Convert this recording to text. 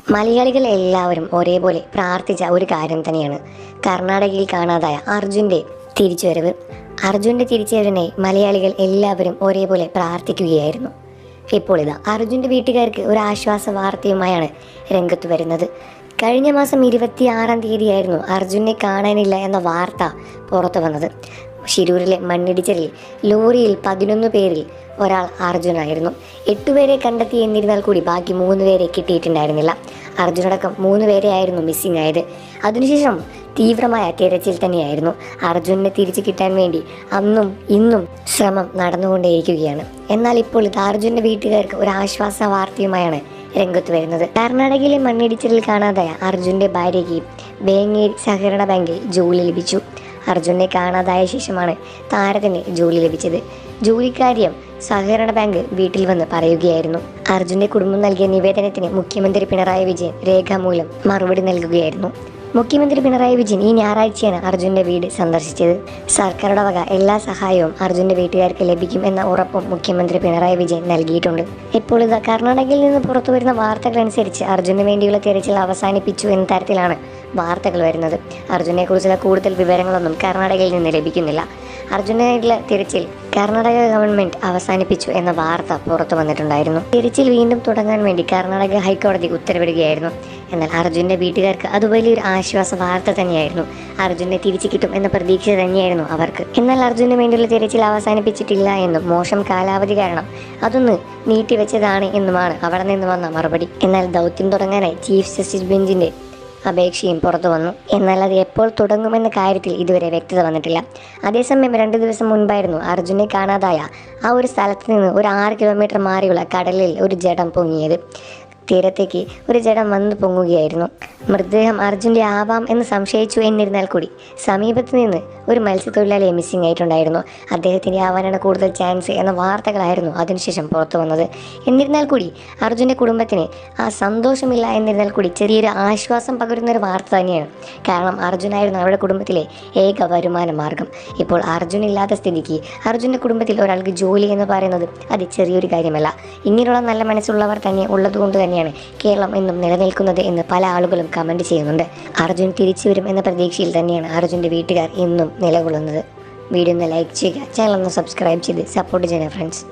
മലയാളികൾ എല്ലാവരും ഒരേപോലെ പ്രാർത്ഥിച്ച ഒരു കാര്യം തന്നെയാണ് കർണാടകയിൽ കാണാതായ അർജുൻ്റെ തിരിച്ചുവരവ്. അർജുൻ്റെ തിരിച്ചുവരവിനെ മലയാളികൾ എല്ലാവരും ഒരേപോലെ പ്രാർത്ഥിക്കുകയായിരുന്നു. ഇപ്പോൾ ഇതാ അർജുൻ്റെ വീട്ടുകാർക്ക് ഒരു ആശ്വാസ വാർത്തയുമായാണ് രംഗത്ത് വരുന്നത്. കഴിഞ്ഞ മാസം 26-ാം തീയതിയായിരുന്നു അർജുനെ കാണാനില്ല എന്ന വാർത്ത പുറത്തു വന്നത്. ശിരൂരിലെ മണ്ണിടിച്ചിലിൽ ലോറിയിൽ 11 പേരിൽ ഒരാൾ അർജുനായിരുന്നു. 8 പേരെ കണ്ടെത്തി എന്നിരുന്നാൽ കൂടി ബാക്കി 3 പേരെ കിട്ടിയിട്ടുണ്ടായിരുന്നില്ല. അർജുനടക്കം 3 പേരെയായിരുന്നു മിസ്സിംഗ് ആയത്. അതിനുശേഷം തീവ്രമായ തിരച്ചിൽ തന്നെയായിരുന്നു. അർജുനെ തിരിച്ചു കിട്ടാൻ വേണ്ടി അന്നും ഇന്നും ശ്രമം നടന്നുകൊണ്ടേയിരിക്കുകയാണ്. എന്നാൽ ഇപ്പോൾ ഇത് അർജുൻ്റെ വീട്ടുകാർക്ക് ഒരു ആശ്വാസ വാർത്തയുമായാണ് രംഗത്ത് വരുന്നത്. കർണാടകയിലെ മണ്ണിടിച്ചിലിൽ കാണാതായ അർജുൻ്റെ ഭാര്യയ്ക്ക് ബേങ്ങേരി സഹകരണ ബാങ്കിൽ ജോലി ലഭിച്ചു. അർജുനെ കാണാതായ ശേഷമാണ് താരത്തിന് ജോലി ലഭിച്ചത്. ജോലിക്കാര്യം സഹകരണ ബാങ്ക് വീട്ടിൽ വന്ന് പറയുകയായിരുന്നു. അർജുന്റെ കുടുംബം നൽകിയ നിവേദനത്തിന് മുഖ്യമന്ത്രി പിണറായി വിജയൻ രേഖാമൂലം മറുപടി നൽകുകയായിരുന്നു. മുഖ്യമന്ത്രി പിണറായി വിജയൻ ഈ ഞായറാഴ്ചയാണ് അർജുന്റെ വീട് സന്ദർശിച്ചത്. സർക്കാരുടെ വക എല്ലാ സഹായവും അർജുന്റെ വീട്ടുകാർക്ക് ലഭിക്കും എന്ന ഉറപ്പും മുഖ്യമന്ത്രി പിണറായി വിജയൻ നൽകിയിട്ടുണ്ട്. ഇപ്പോൾ ഇത് കർണാടകയിൽ നിന്ന് പുറത്തുവരുന്ന വാർത്തകൾ അനുസരിച്ച് അർജുന് വേണ്ടിയുള്ള തിരച്ചിൽ അവസാനിപ്പിച്ചു എന്ന തരത്തിലാണ് വാർത്തകൾ വരുന്നത്. അർജുനെ കുറിച്ചുള്ള കൂടുതൽ വിവരങ്ങളൊന്നും കർണാടകയിൽ നിന്ന് ലഭിക്കുന്നില്ല. അർജുനായിട്ടുള്ള തിരച്ചിൽ കർണാടക ഗവൺമെന്റ് അവസാനിപ്പിച്ചു എന്ന വാർത്ത പുറത്തു വന്നിട്ടുണ്ടായിരുന്നു. തിരച്ചിൽ വീണ്ടും തുടങ്ങാൻ വേണ്ടി കർണാടക ഹൈക്കോടതി ഉത്തരവിടുകയായിരുന്നു. എന്നാൽ അർജുന്റെ വീട്ടുകാർക്ക് അത് വലിയൊരു ആശ്വാസ വാർത്ത തന്നെയായിരുന്നു. അർജുനെ തിരിച്ചു കിട്ടും എന്ന പ്രതീക്ഷ തന്നെയായിരുന്നു അവർക്ക്. എന്നാൽ അർജുന് വേണ്ടിയുള്ള തിരച്ചിൽ അവസാനിപ്പിച്ചിട്ടില്ല എന്നും മോശം കാലാവധി കാരണം അതൊന്ന് നീട്ടിവെച്ചതാണ് എന്നുമാണ് അവിടെ നിന്ന് വന്ന മറുപടി. എന്നാൽ ദൗത്യം തുടങ്ങാനായി ചീഫ് ജസ്റ്റിസ് ബെഞ്ചിന്റെ അപേക്ഷയും പുറത്തു വന്നു. എന്നാൽ അത് എപ്പോൾ തുടങ്ങുമെന്ന കാര്യത്തിൽ ഇതുവരെ വ്യക്തത വന്നിട്ടില്ല. അതേസമയം 2 ദിവസം മുൻപായിരുന്നു അർജുനെ കാണാതായ ആ ഒരു സ്ഥലത്ത് നിന്ന് ഒരു 6 കിലോമീറ്റർ മാറിയുള്ള കടലിൽ ഒരു ജഡം പൊങ്ങിയത്. തീരത്തേക്ക് ഒരു ജഡം വന്ന് പൊങ്ങുകയായിരുന്നു. മൃതദേഹം അർജുൻ്റെ ആവാം എന്ന് സംശയിച്ചു എന്നിരുന്നാൽ കൂടി സമീപത്ത് നിന്ന് ഒരു മത്സ്യത്തൊഴിലാളിയെ മിസ്സിംഗ് ആയിട്ടുണ്ടായിരുന്നു. അദ്ദേഹത്തിൻ്റെ ആവാനാണ് കൂടുതൽ ചാൻസ് എന്ന വാർത്തകളായിരുന്നു അതിനുശേഷം പുറത്തു വന്നത്. എന്നിരുന്നാൽ കൂടി അർജുൻ്റെ കുടുംബത്തിന് ആ സന്തോഷമില്ല എന്നിരുന്നാൽ കൂടി ചെറിയൊരു ആശ്വാസം പകരുന്നൊരു വാർത്ത തന്നെയാണ്. കാരണം അർജുനായിരുന്നു അവരുടെ കുടുംബത്തിലെ ഏക വരുമാന മാർഗം. ഇപ്പോൾ അർജുൻ ഇല്ലാത്ത സ്ഥിതിക്ക് അർജുൻ്റെ കുടുംബത്തിൽ ഒരാൾക്ക് ജോലി എന്ന് പറയുന്നത് അത് ചെറിയൊരു കാര്യമല്ല. ഇങ്ങനെയുള്ള നല്ല മനസ്സുള്ളവർ തന്നെ ഉള്ളതുകൊണ്ട് തന്നെയാണ് കേരളം എന്നും നിലനിൽക്കുന്നത് എന്ന് പല ആളുകളും കമൻറ്റ് ചെയ്യുന്നുണ്ട്. അർജുൻ തിരിച്ചു വരും എന്ന പ്രതീക്ഷയിൽ തന്നെയാണ് അർജുൻ്റെ വീട്ടുകാർ എന്നും നിലകൊള്ളുന്നത്. വീഡിയോ ഒന്ന് ലൈക്ക് ചെയ്യുക, ചാനൽ ഒന്ന് സബ്സ്ക്രൈബ് ചെയ്ത് സപ്പോർട്ട് ചെയ്യുക ഫ്രണ്ട്സ്.